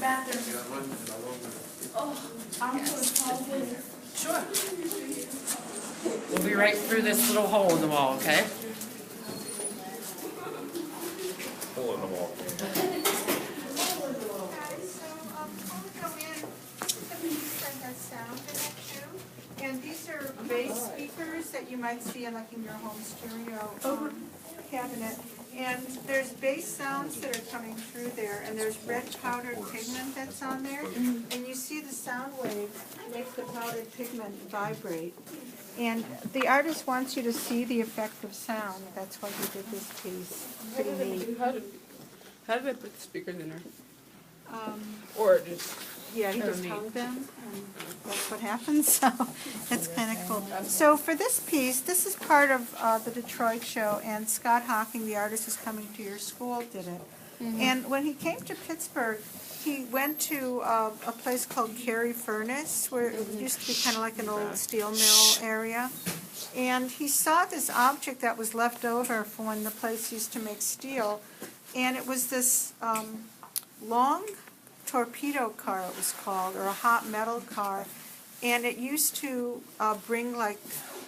bathroom. Oh, sure. We'll be right through this little hole in the wall, okay? Hole in the wall. And these are bass speakers that you might see in like in your home stereo cabinet. And there's bass sounds that are coming through there, and there's red powdered pigment that's on there. And you see the sound wave make the powdered pigment vibrate. And the artist wants you to see the effect of sound. That's why he did this piece. Pretty neat. How did I put the speakers in there? Or just... Yeah, he just hung them, and that's what happens, so it's kind of cool. So for this piece, this is part of the Detroit show, and Scott Hocking, the artist who's coming to your school, did it. And when he came to Pittsburgh, he went to a place called Cary Furnace, where it used to be kind of like an old steel mill area. And he saw this object that was left over from when the place used to make steel, and it was this long torpedo car, it was called, or a hot metal car, and it used to bring like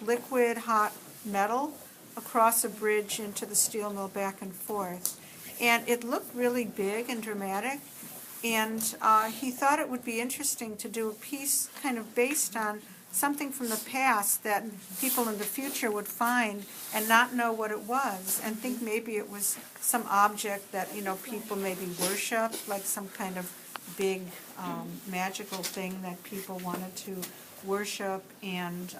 liquid hot metal across a bridge into the steel mill back and forth. And it looked really big and dramatic, and he thought it would be interesting to do a piece kind of based on something from the past that people in the future would find and not know what it was, and think maybe it was some object that, you know, people maybe worship, like some kind of big magical thing that people wanted to worship and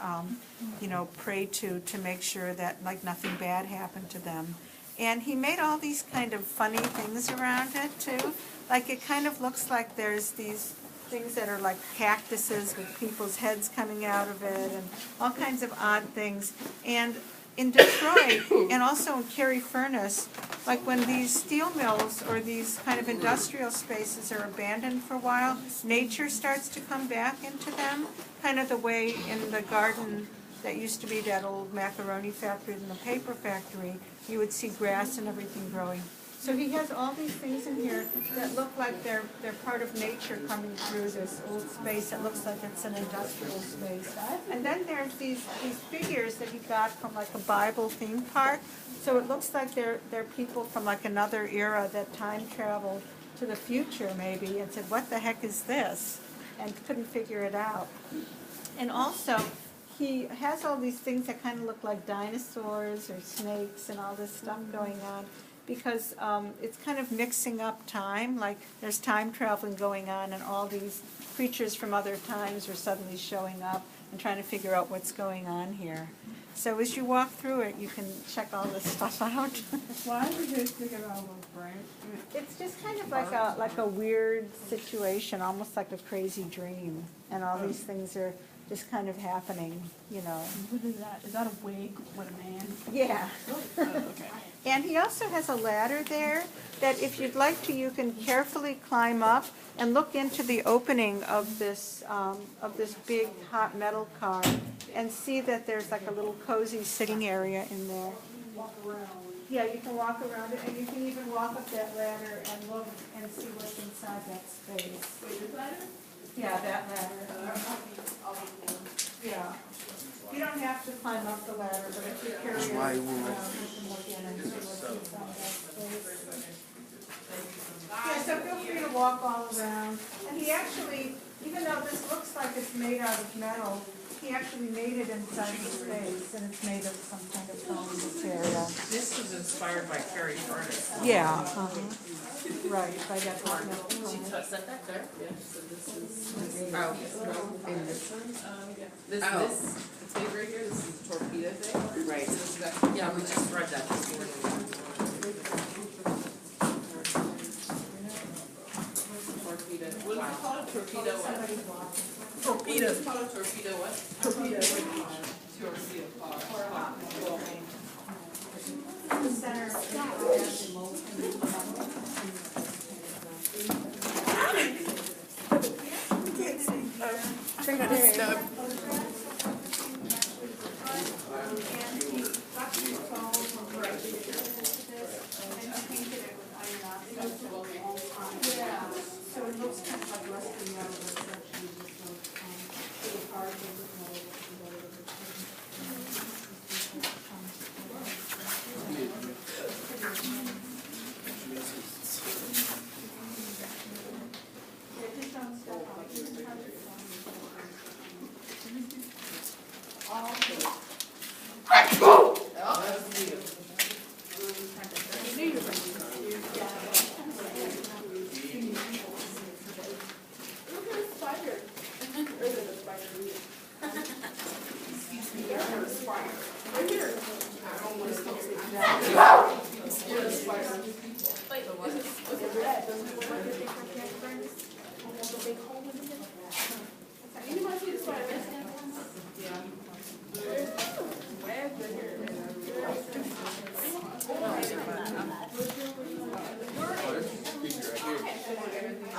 you know, pray to make sure that like nothing bad happened to them. And he made all these kind of funny things around it too. Like it kind of looks like there's these things that are like cactuses with people's heads coming out of it and all kinds of odd things. And in Detroit and also in Cary Furnace, like when these steel mills or these kind of industrial spaces are abandoned for a while, nature starts to come back into them, kind of the way in the garden that used to be that old macaroni factory and the paper factory, you would see grass and everything growing. So he has all these things in here that look like they're part of nature coming through this old space. It looks like it's an industrial space. And then there's these figures that he got from like a Bible theme park. So it looks like they're people from like another era that time traveled to the future maybe and said, what the heck is this? And couldn't figure it out. And also, he has all these things that kind of look like dinosaurs or snakes and all this stuff going on, because it's kind of mixing up time, like there's time traveling going on and all these creatures from other times are suddenly showing up and trying to figure out what's going on here. So as you walk through it, you can check all this stuff out. Why did you think about those branches? It's just kind of like a weird situation, almost like a crazy dream, and all these things are just kind of happening, you know. What is that? Is that a wig with a man? Yeah. Oh, okay. And he also has a ladder there that if you'd like to, you can carefully climb up and look into the opening of this big hot metal car and see that there's like a little cozy sitting area in there. Walk around. Yeah, you can walk around it, and you can even walk up that ladder and look and see what's inside that space. Wait, this ladder? Yeah, that ladder. Yeah. You don't have to climb up the ladder, but if you're curious, you can look in and see what's inside that space. Yeah, so feel free to walk all around. And he actually, even though this looks like it's made out of metal, he actually made it inside the space, and it's made of some kind of foam material. This was inspired by Cary Furnace. Yeah. Right, by that hot metal She furnace. set that there. Yeah, so this is, Oh. and this one, this, Oh. this tape right here, this is the torpedo thing. Right. So this is actually. Yeah, we just read that this morning. Torpedo, what is it called, a torpedo what? Torpedo. It's called a torpedo what? Torpedo. Torpedo car. Cool. The center. So it looks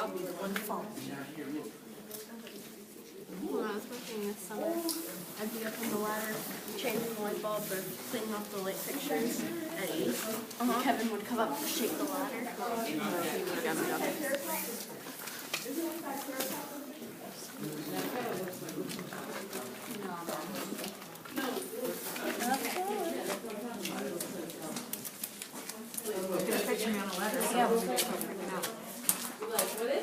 I'll be the one following. When I was working this summer, I'd be up on the ladder, changing the light bulbs or cleaning off the light fixtures at 8. Kevin would come up to shake the ladder. He would have got me up. Get a picture of me on the ladder. Yeah. We'll check it out.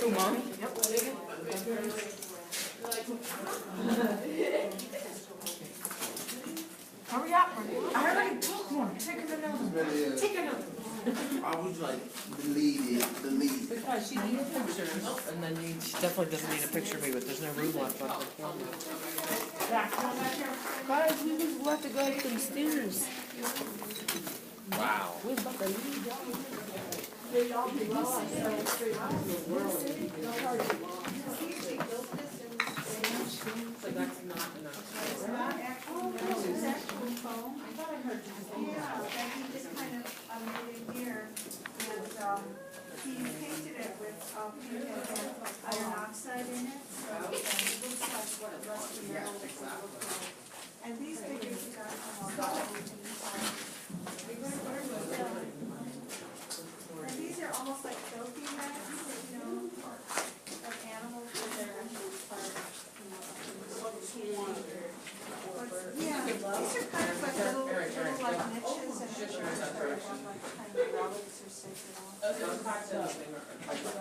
Who, Mommy? Hurry up. I already took one. Take another. Take another. I was like, delete it. Because she needs pictures, and then she definitely doesn't need a picture of me, but there's no room left on the camera. Guys, we was about to go up the stairs. Wow. We was about to leave. So that's not enough. It's not actually, no, it's actually foam. I thought I heard you. Yeah, and he just kind of made it here, and, he painted it with, paint that had iron oxide in it, so, it looks like what rusty metal would look like. And these figures got, and these are almost like filthy rats, you know, of animals with their yeah, these are kind of like little like niches and they're like kind of relics or sacred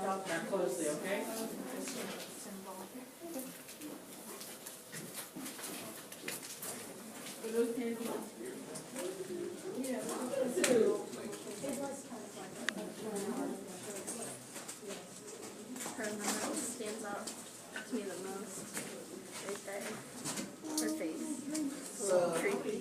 Now closely, okay? symbol. Her in the middle stands out to me the most. Right there. Her face. It's a little creepy.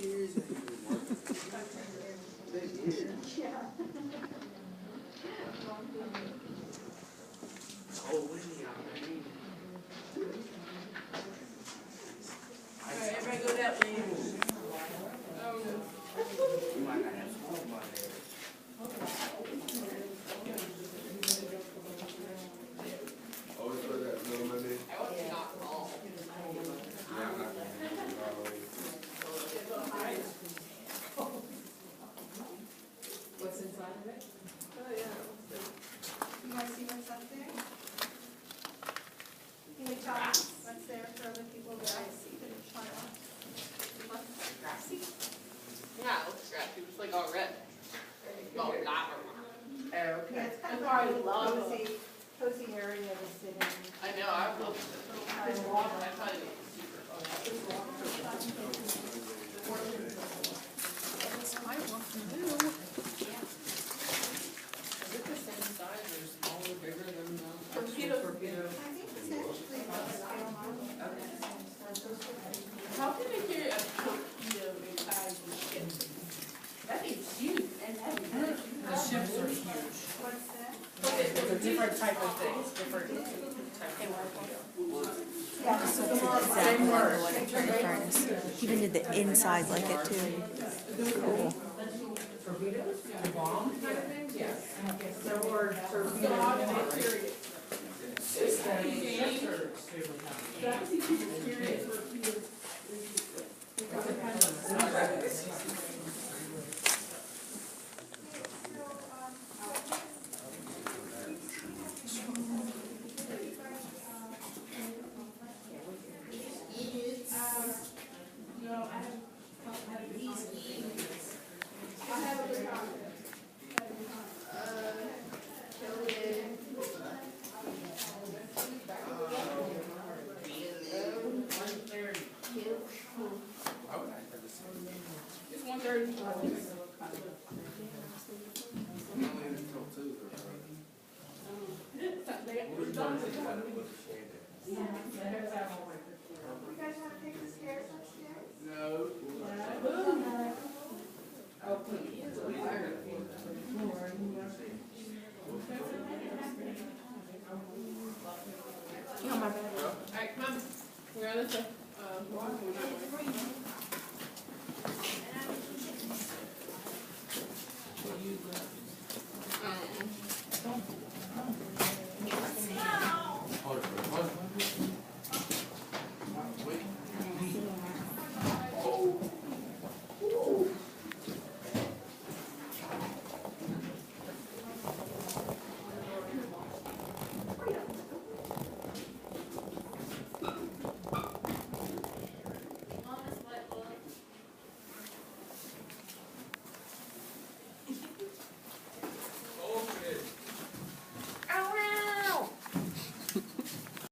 Alright, everybody go that way. Always put that little Monday. I want to knock them all. Yeah, I'm not gonna do it all the way. What's inside of it? Oh, yeah. You wanna see what's up there? Can you tell me what's there for other people that I see that are shut off? Grassy? Yeah, it looks grassy. It's like all red. Well, not Oh, Yeah, okay. it's kind of That's why I a love cozy area to sit in. I know, I love it. I thought it was super fun. Is it the same size or smaller, bigger than the Torpedo. torpedo? I think it's actually about scale model. How can they carry a torpedo inside the ship? That thing's huge and heavy. The ships are huge. What's that? It's a different type of thing, it's different type of torpedo. Yeah, so the more Exactly like a turn furnace. Even did the inside like it too. Cool. Torpedoes? The bomb kind of thing? Yes. So we're torpedo. Ships are extremely heavy. It depends on the size. It's 1:30. You guys wanna take the stairs upstairs? No. Oh, please. Alright, come on. We're on this way. Walk, we're not going.